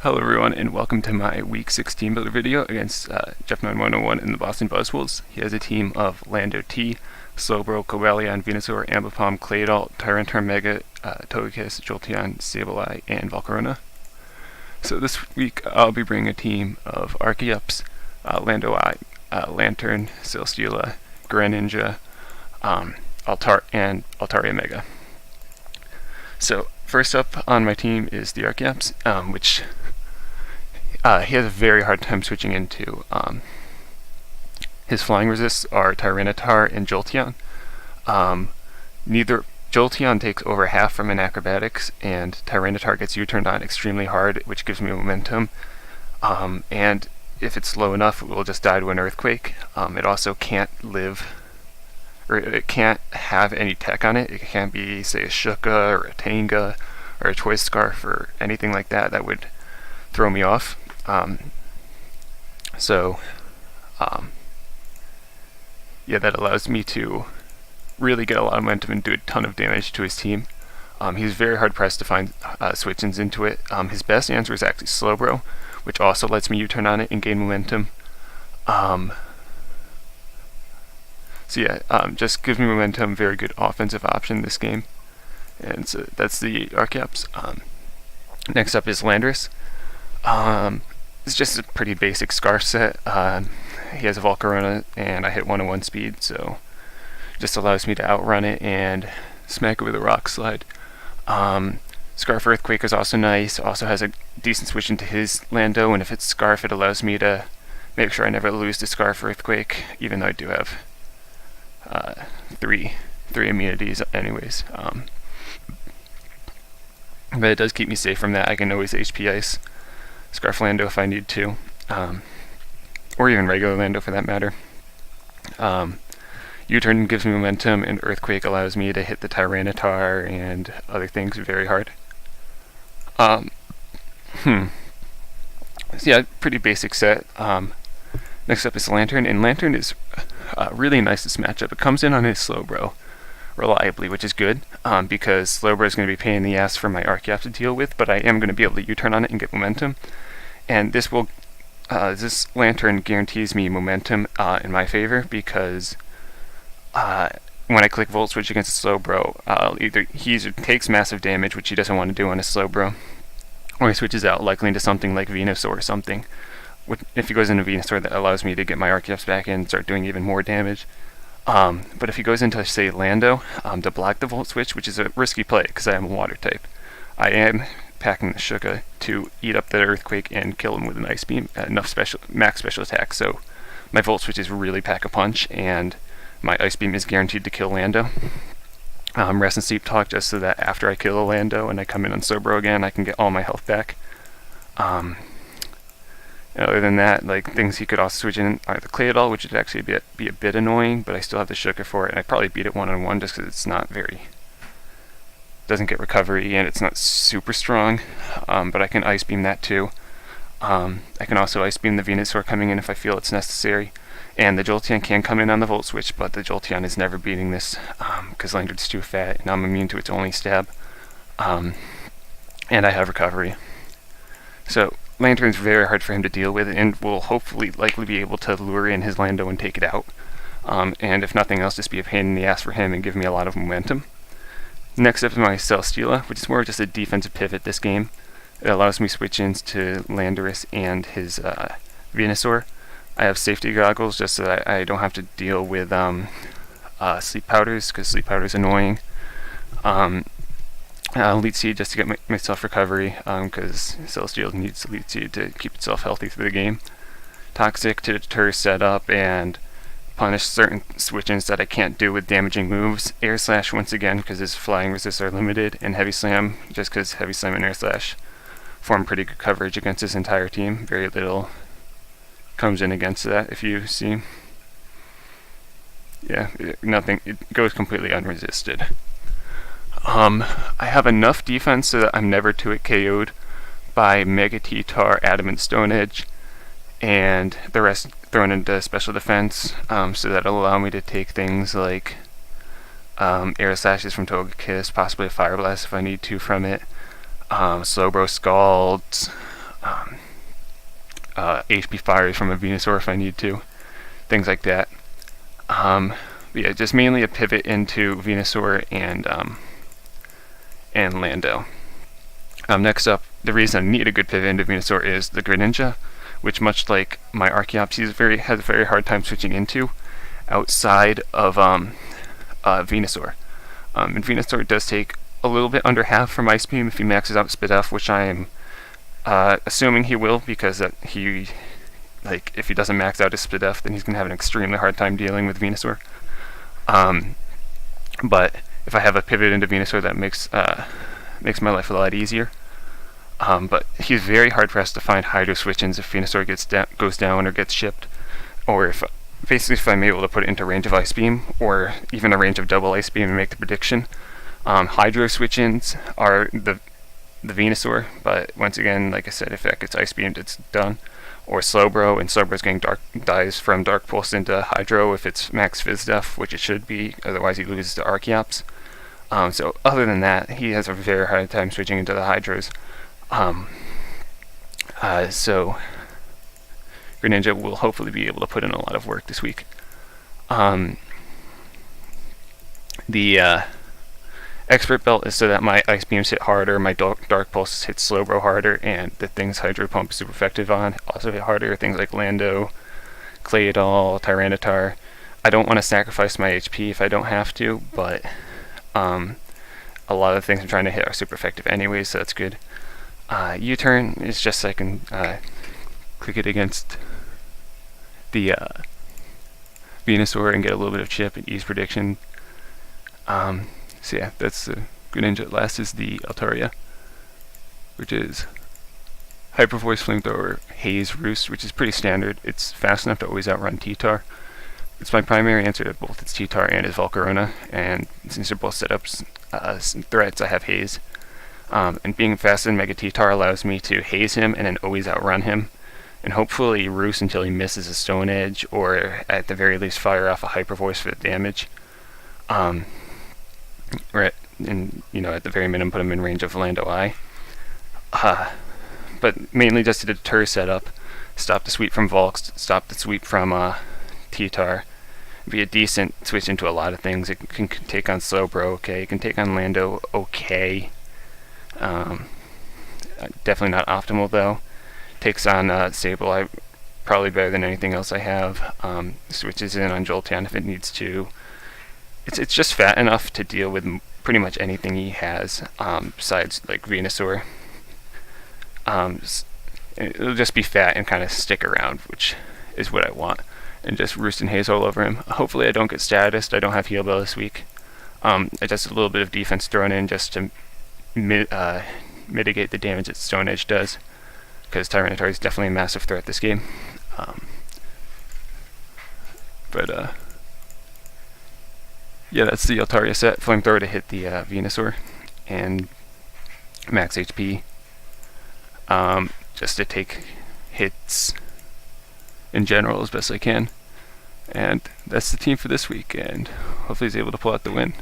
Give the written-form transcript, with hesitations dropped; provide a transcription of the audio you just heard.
Hello everyone, and welcome to my Week 6 Teambuilder video against Jeff9101 in the Boston Buzzwoles. He has a team of Lando T, Slowbro, Cobalion, Venusaur, Ambipom, Claydol, Tyranitar Mega, Togekiss, Jolteon, Sableye, and Volcarona. So this week I'll be bringing a team of Archeops, Lando I, Lantern, Celesteela, Greninja, and Altaria Mega. So first up on my team is the Archeops, which he has a very hard time switching into. His flying resists are Tyranitar and Jolteon. Jolteon takes over half from an acrobatics, and Tyranitar gets U-turned on extremely hard, which gives me momentum. And if it's slow enough, it will just die to an earthquake. It also can't live, or it can't have any tech on it. It can't be, say, a Shuka or a Tanga or a Choice Scarf or anything like that. That would throw me off. Yeah, that allows me to really get a lot of momentum and do a ton of damage to his team. He's very hard pressed to find switch-ins into it. His best answer is actually Slowbro, which also lets me U-turn on it and gain momentum. Just gives me momentum, very good offensive option this game. And so that's the Archeops. Next up is Landorus. It's just a pretty basic Scarf set. He has a Volcarona, and I hit 101 speed, so just allows me to outrun it and smack it with a Rock Slide. Scarf Earthquake is also nice. Also has a decent switch into his Lando, and if it's Scarf, it allows me to make sure I never lose to Scarf Earthquake, even though I do have three immunities anyways. But it does keep me safe from that. I can always HP Ice Scarf Lando if I need to, or even regular Lando for that matter. U-turn gives me momentum, and Earthquake allows me to hit the Tyranitar and other things very hard. So yeah, pretty basic set. Next up is Lantern, and Lantern is really nice this matchup. It comes in on his Slowbro reliably, which is good, because Slowbro is going to be a pain in the ass for my Archeops to deal with, but I am going to be able to U-turn on it and get momentum. And this Lantern guarantees me momentum in my favor, because when I click Volt Switch against a Slowbro, either he takes massive damage, which he doesn't want to do on a Slowbro, or he switches out likely into something like Venusaur or something. If he goes into Venusaur, that allows me to get my Archeops back in and start doing even more damage. But if he goes into, say, Lando, to block the Volt Switch, which is a risky play because I am a Water type, I am packing the Shuka to eat up that Earthquake and kill him with an Ice Beam at enough max special attack. So my Volt Switches really pack a punch, and my Ice Beam is guaranteed to kill Lando. Rest and Sleep Talk, just so that after I kill a Lando and I come in on Slowbro again, I can get all my health back. Other than that, like, things he could also switch in are the Claydol, which would actually be a bit annoying, but I still have the Shuka for it, and I probably beat it one-on-one just because it's not doesn't get recovery, and it's not super strong, but I can Ice Beam that too. I can also Ice Beam the Venusaur coming in if I feel it's necessary, and the Jolteon can come in on the Volt Switch, but the Jolteon is never beating this, because Lantern's too fat, and I'm immune to its only stab, and I have recovery. So Lantern's very hard for him to deal with, and will likely be able to lure in his Lando and take it out. And if nothing else, just be a pain in the ass for him and give me a lot of momentum. Next up is my Celesteela, which is more just a defensive pivot this game. It allows me switch-ins to Landorus and his Venusaur. I have safety goggles just so that I don't have to deal with sleep powders, because sleep powder is annoying. Leech Seed just to get myself recovery, because Celesteela needs Leech Seed to keep itself healthy through the game. Toxic to deter setup and punish certain switch-ins that I can't do with damaging moves. Air Slash once again because his flying resists are limited, and Heavy Slam just because Heavy Slam and Air Slash form pretty good coverage against his entire team. Very little comes in against that, if you see. Yeah, nothing. It goes completely unresisted. I have enough defense so that I'm never 2-hit KO'd by Mega T-Tar, Adamant Stone Edge, and the rest thrown into special defense, so that'll allow me to take things like Air Slashes from Togekiss, possibly a Fire Blast if I need to from it, Slowbro Scalds, HP fires from a Venusaur if I need to, things like that. Yeah, just mainly a pivot into Venusaur and Lando. Next up, the reason I need a good pivot into Venusaur is the Greninja, which, much like my Archeops, has a very hard time switching into outside of Venusaur. And Venusaur does take a little bit under half from Ice Beam if he maxes out Spit F, which I am assuming he will, because if he doesn't max out his Spit F, then he's going to have an extremely hard time dealing with Venusaur. But if I have a pivot into Venusaur, that makes my life a lot easier. But he's very hard pressed to find Hydro switch-ins if Venusaur goes down or gets shipped, or if I'm able to put it into range of Ice Beam, or even a range of double Ice Beam and make the prediction. Hydro switch-ins are the Venusaur, but once again, like I said, if that gets Ice Beamed, it's done. Or Slowbro, and Slowbro's getting dies from Dark Pulse into Hydro if it's max Fizz Def, which it should be, otherwise he loses to Archeops. So other than that, he has a very hard time switching into the Hydros. So Greninja will hopefully be able to put in a lot of work this week. The Expert Belt is so that my Ice Beams hit harder, my Dark Pulses hit Slowbro harder, and the things Hydro Pump is super effective on also hit harder, things like Lando, Claydol, Tyranitar. I don't want to sacrifice my HP if I don't have to, but a lot of the things I'm trying to hit are super effective anyways, so that's good. U-turn is just so I can click it against the Venusaur and get a little bit of chip and ease prediction. So yeah, that's the Greninja. Last is the Altaria, which is Hyper Voice, Flamethrower, Haze, Roost, which is pretty standard. It's fast enough to always outrun T-Tar. It's my primary answer to both its T-Tar and its Volcarona, and since they're both setups threats, I have Haze. And being faster than Mega T-Tar allows me to Haze him and then always outrun him, and hopefully Roost until he misses a Stone Edge, or at the very least fire off a Hyper Voice for the damage. Right, and at the very minimum, put him in range of Lando I. But mainly just to deter setup, stop the sweep from Volks, stop the sweep from T-Tar, be a decent switch into a lot of things. It can take on Slowbro, okay, it can take on Lando, okay. Definitely not optimal though. Takes on Sableye, probably better than anything else I have. Switches in on Jolteon if it needs to. It's just fat enough to deal with pretty much anything he has, besides like Venusaur. It'll just be fat and kind of stick around, which is what I want. And just Roost and Haze all over him. Hopefully I don't get Statused. I don't have Heal Bell this week. I just a little bit of defense thrown in just to mitigate the damage that Stone Edge does, because Tyranitar is definitely a massive threat this game. Yeah, that's the Altaria set. Flamethrower to hit the Venusaur, and max HP. Just to take hits in general as best I can. And that's the team for this week, and hopefully he's able to pull out the win.